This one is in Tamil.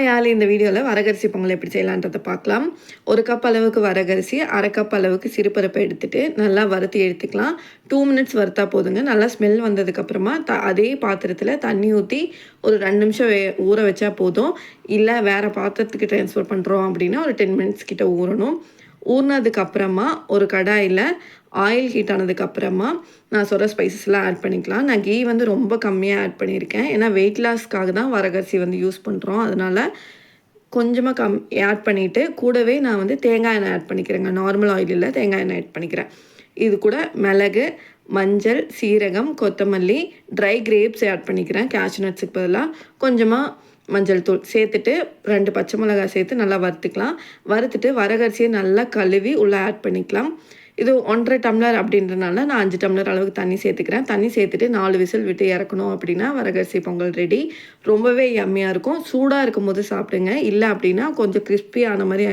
ஹாய் ஆல், இந்த வீடியோவில் வரகரிசி பொங்கல் எப்படி செய்யலான்றதை பார்க்கலாம். 1 கப் அளவுக்கு வரகரிசி, 1/2 கப் அளவுக்கு சிறுபருப்பை எடுத்துகிட்டு நல்லா வறுத்து எடுத்துக்கலாம். 2 மினிட்ஸ் வறுத்தா போதுங்க. நல்லா ஸ்மெல் வந்ததுக்கப்புறமா அதே பாத்திரத்தில் தண்ணி ஊற்றி ஒரு 2 நிமிஷம் ஊற வச்சா போதும். இல்லை வேறு பாத்திரத்துக்கு ட்ரான்ஸ்ஃபர் பண்ணுறோம் அப்படின்னா ஒரு 10 மினிட்ஸ் கிட்ட ஊறணும். ஊறினதுக்கப்புறமா ஒரு கடாயில் ஆயில் ஹீட் ஆனதுக்கப்புறமா நான் சொல்கிற ஸ்பைசஸ்லாம் ஆட் பண்ணிக்கலாம். நான் கீ ரொம்ப கம்மியாக ஆட் பண்ணியிருக்கேன். ஏன்னா வெயிட் லாஸ்க்காக தான் வரகரிசி யூஸ் பண்ணுறோம். அதனால் கொஞ்சமாக ஆட் பண்ணிவிட்டு கூடவே நான் தேங்காய் எண்ணெய் ஆட் பண்ணிக்கிறேங்க. நார்மல் ஆயில் இல்லை, தேங்காய் எண்ணெய் ஆட் பண்ணிக்கிறேன். இது கூட மிளகு, மஞ்சள், சீரகம், கொத்தமல்லி, ட்ரை கிரேப்ஸ் ஆட் பண்ணிக்கிறேன். கேஷ்யூ நட்ஸுக்கு பதிலாக கொஞ்சமாக மஞ்சள் தூள் சேர்த்துட்டு 2 பச்சை மிளகாய் சேர்த்து நல்லா வறுத்துக்கலாம். வறுத்துட்டு வரகரிசியை நல்லா கழுவி உள்ளே ஆட் பண்ணிக்கலாம். இது 1.5 டம்ளர் அப்படின்றனால நான் 5 டம்ளர் அளவுக்கு தண்ணி சேர்த்துக்கிறேன். தண்ணி சேர்த்துட்டு 4 விசில் விட்டு இறக்கணும் அப்படின்னா வரகரிசி பொங்கல் ரெடி. ரொம்பவே யம்மியாக இருக்கும். சூடாக இருக்கும் போது சாப்பிடுங்க. இல்லை அப்படின்னா கொஞ்சம் கிறிஸ்பியான மாதிரி